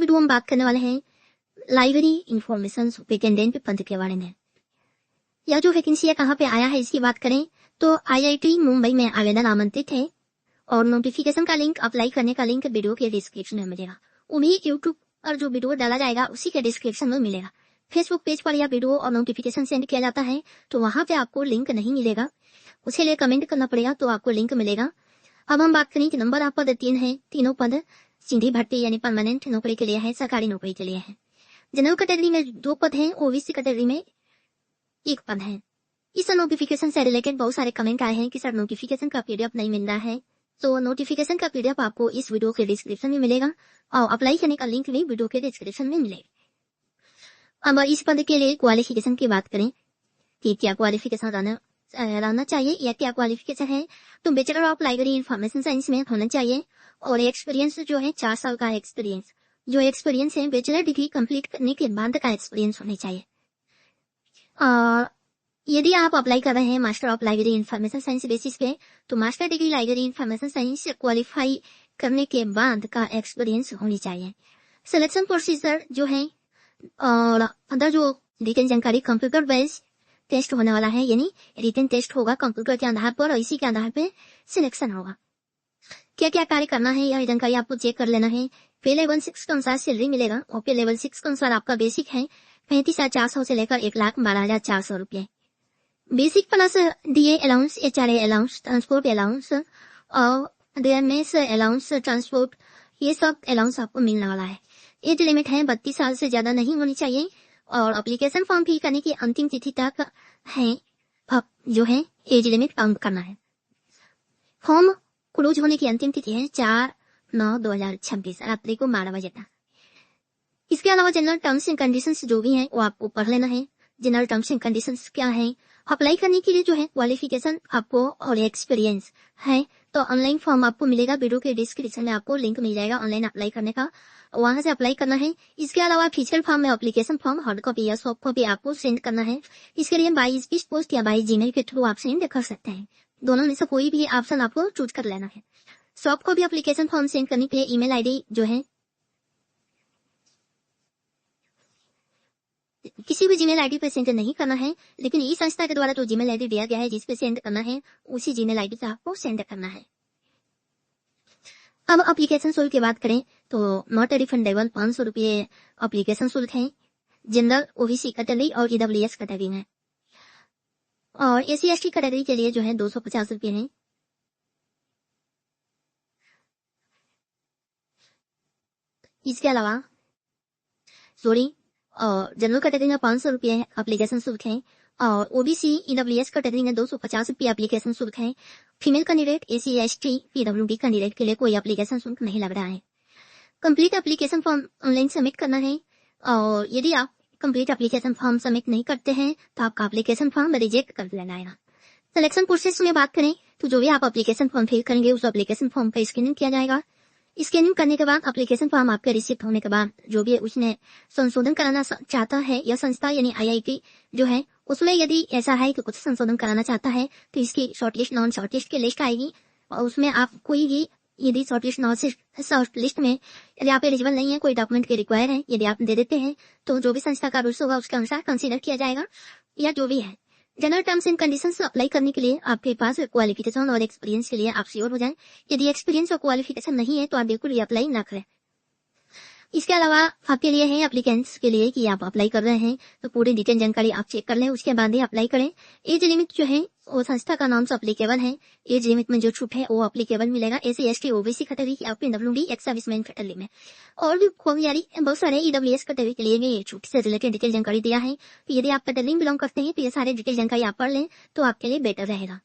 Video हम बात करने वाले हैं लाइब्रेरी इंफॉर्मेशन सुपरिटेंडेंट पद के बारे में। यह जो वैकेंसी है कहाँ पे आया है इसकी बात करें तो आईआईटी मुंबई में आवेदन आमंत्रित है और नोटिफिकेशन का लिंक, अप्लाई करने का लिंक वीडियो के डिस्क्रिप्शन में मिलेगा। वो भी यूट्यूब पर जो वीडियो डाला जाएगा उसी के डिस्क्रिप्शन में मिलेगा। फेसबुक पेज पर यह वीडियो और नोटिफिकेशन सेंड किया जाता है तो वहां पे आपको लिंक नहीं मिलेगा, उसके लिए कमेंट करना पड़ेगा तो आपको लिंक मिलेगा। अब हम बात करें कि नंबर आप पद 3 है, तीनों पद सीधी भर्ती यानी परमानेंट नौकरी के लिए है, सरकारी नौकरी के लिए है। जनरल कैटेगरी में 2 पद हैं, ओबीसी कैटेगरी में 1 पद है। इस नोटिफिकेशन से रिलेटेड बहुत सारे कमेंट आए हैं कि सर नोटिफिकेशन का पीडीएफ नहीं मिल रहा है, तो नोटिफिकेशन का पीडीएफ आपको इस वीडियो के डिस्क्रिप्शन में मिलेगा और अप्लाई करने का लिंक भी वीडियो के डिस्क्रिप्शन में मिलेगा। अब इस पद के लिए क्वालिफिकेशन की बात करें कि क्या क्वालिफिकेशन रहना चाहिए या क्या क्वालिफिकेशन है, तो bachelor of library information science में होना चाहिए और एक्सपीरियंस जो है 4 साल का एक्सपीरियंस, जो एक्सपीरियंस है बैचलर डिग्री कंप्लीट करने के बाद का एक्सपीरियंस होना चाहिए। यदि आप अप्लाई कर रहे हैं master of library information science basis पे, तो master degree library information science qualify करने के बाद का एक्सपीरियंस होनी चाहिए। सिलेक्शन प्रोसीजर जो है और अंदर जो डिटेल जानकारी कंप्यूटर बेस्ड टेस्ट होने वाला है, यानी रिटन टेस्ट होगा कंप्यूटर के आधार पर और इसी के आधार पे सिलेक्शन होगा। क्या क्या कार्य करना है यह जानकारी आपको चेक कर लेना है। पे लेवल 6 के अनुसार सैलरी मिलेगा और पे लेवल 6 के अनुसार आपका बेसिक है 35,400 से लेकर 1,12,400 रुपये। Basic plus DA allowance, HRA allowance, transport allowance और डीएमएस अलाउंस, ट्रांसपोर्ट, ये सब अलाउंस आपको मिलने वाला है। एज लिमिट है 32 साल से ज्यादा नहीं होनी चाहिए और एप्लीकेशन फॉर्म फिल करने की अंतिम तिथि तक है जो है एज लिमिट काउंट करना है। फॉर्म क्लोज होने की अंतिम तिथि है 4/9/2026 रात्रि को 12 बजे तक। इसके अलावा जनरल टर्म्स एंड कंडीशंस जो भी हैं वो आपको पढ़ लेना है। जनरल टर्म्स एंड कंडीशंस क्या है, अप्लाई करने के लिए जो है क्वालिफिकेशन आपको और एक्सपीरियंस है, तो ऑनलाइन फॉर्म आपको मिलेगा, वीडियो के डिस्क्रिप्शन में आपको लिंक मिल जाएगा ऑनलाइन अप्लाई करने का, वहां से अप्लाई करना है। इसके अलावा फिजिकल फॉर्म में एप्लीकेशन फॉर्म हार्ड कॉपी या सॉफ्ट कॉपी आपको सेंड करना है। इसके लिए बाई स्पीड पोस्ट या बाई जीमेल के थ्रू आप सेंड कर सकते हैं, दोनों में से कोई भी ऑप्शन आपको चूज कर लेना है। Soft copy application form send करने के लिए ईमेल आईडी जो है किसी भी जीमेल आईडी पे सेंड नहीं करना है, लेकिन इस संस्था के द्वारा जो जीमेल आईडी दिया गया है जिस पे सेंड करना है उसी जीमेल आईडी से आपको सेंड करना है। अब एप्लीकेशन शुल्क की बात करें तो नॉट रिफंडेबल 500 रुपये एप्लीकेशन शुल्क है जनरल, ओबीसी कैटेगरी और ईडब्ल्यूएस कैटेगरी में, और एसी एसटी कैटेगरी के लिए जो है 250 रुपये है। इसके अलावा जनरल कैटेगरी में 500 रुपये एप्लीकेशन शुल्क है और ओबीसी ईडब्ल्यूएस कैटेगरी में 250 रुपये एप्लीकेशन शुल्क है। Female candidate, AC ST, PWD candidate के लिए कोई एप्लीकेशन शुल्क नहीं लग रहा है। Complete application form online submit करना है और यदि आप कंप्लीट एप्लीकेशन फॉर्म सबमिट नहीं करते हैं तो आपका एप्लीकेशन फॉर्म रिजेक्ट कर दिया जाएगा। सिलेक्शन प्रोसेस में बात करें तो जो भी आप एप्लीकेशन फॉर्म फिल करेंगे उस एप्लीकेशन फॉर्म का स्कैनिंग किया जाएगा। स्कैनिंग करने के बाद एप्लीकेशन फॉर्म आपके रिसीव होने के बाद जो भी उसने संशोधन कराना चाहता है या संस्था यानी आईआईटी जो है उसमें यदि ऐसा है कि कुछ संशोधन कराना चाहता है तो इसकी शॉर्टलिस्ट, नॉन शॉर्टलिस्ट की लिस्ट आएगी और उसमें आप कोई भी यदि शॉर्टलिस्ट, नॉन शॉर्टलिस्ट में यदि आप एलिजिबल नहीं है, कोई डॉक्यूमेंट के रिक्वायर है, यदि आप दे देते हैं तो जो भी संस्था का रूल्स होगा उसके अनुसार कंसिडर किया जाएगा या जो भी है। General terms and conditions apply करने के लिए आपके पास क्वालिफिकेशन और एक्सपीरियंस के लिए आप श्योर हो जाएं। यदि एक्सपीरियंस और क्वालिफिकेशन नहीं है तो आप बिल्कुल भी अप्लाई ना करें। इसके अलावा आपके लिए है एप्लीकेंट्स के लिए कि आप अप्लाई कर रहे हैं तो पूरी डिटेल जानकारी आप चेक कर लें, उसके बाद ही अप्लाई करें। एज लिमिट जो है वो संस्था का नाम से अप्लीकेबल है, एज लिमिट में जो छूट है वो अप्लीकेबल मिलेगा एसी एसटी ओबीसी कैटेगरी की, आपके डब्ल्यूडी एक्स सर्विसमैन कैटेगरी में, और भी बहुत सारे ईडब्ल्यूएस कैटेगरी के लिए भी ये छूट से रिलेटेड डिटेल जानकारी दिया है। तो यदि आप कैटेगरी बिलोंग करते हैं तो ये सारे डिटेल जानकारी आप पढ़ लें तो आपके लिए बेटर रहेगा।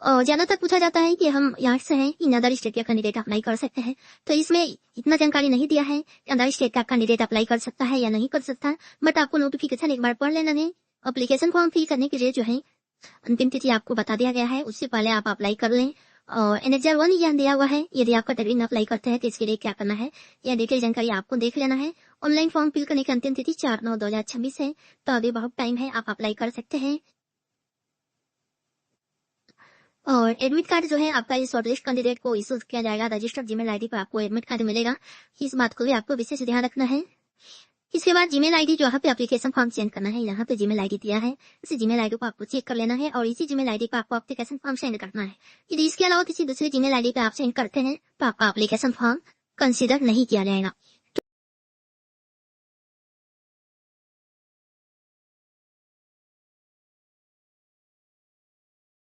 और ज्यादातर पूछा जाता है कि हम यहाँ से हैं इन अदर स्टेट के कैंडिडेट अप्लाई कर सकते हैं, तो इसमें इतना जानकारी नहीं दिया है कि अदर स्टेट का कैंडिडेट अप्लाई कर सकता है या नहीं कर सकता, बट आपको नोटिफिकेशन एक बार पढ़ लेना है। एप्लीकेशन फॉर्म फिल करने के लिए जो है अंतिम तिथि आपको बता दिया गया है, उससे पहले आप अप्लाई कर लें। और एनेक्जर 1 यहाँ दिया हुआ है, यदि आप कैटेगरी में अप्लाई करते हैं तो इसके लिए क्या करना है या डिटेल जानकारी आपको देख लेना है। ऑनलाइन फॉर्म फिल करने की अंतिम तिथि 4/9/2026 है, तो अभी बहुत टाइम है, आप अप्लाई कर सकते हैं। और एडमिट कार्ड जो है आपका इस शॉर्टलिस्ट कैंडिडेट को इशू किया जाएगा, रजिस्टर्ड जीमेल आईडी पर आपको एडमिट कार्ड मिलेगा। इस बात को भी आपको विशेष ध्यान रखना है। इसके बाद जीमेल आईडी जो यहाँ पे एप्लीकेशन फॉर्म सेंड करना है, यहाँ पे जीमेल आईडी दिया है, इसी जीमेल आईडी को आपको चेक कर लेना है और इसी जीमेल आईडी पर आपको एप्लीकेशन फॉर्म सेंड करना है। यदि इसके अलावा किसी दूसरे जीमेल आईडी पे आप सेंड करते हैं तो आपका एप्लीकेशन फॉर्म कंसीडर नहीं किया जाएगा।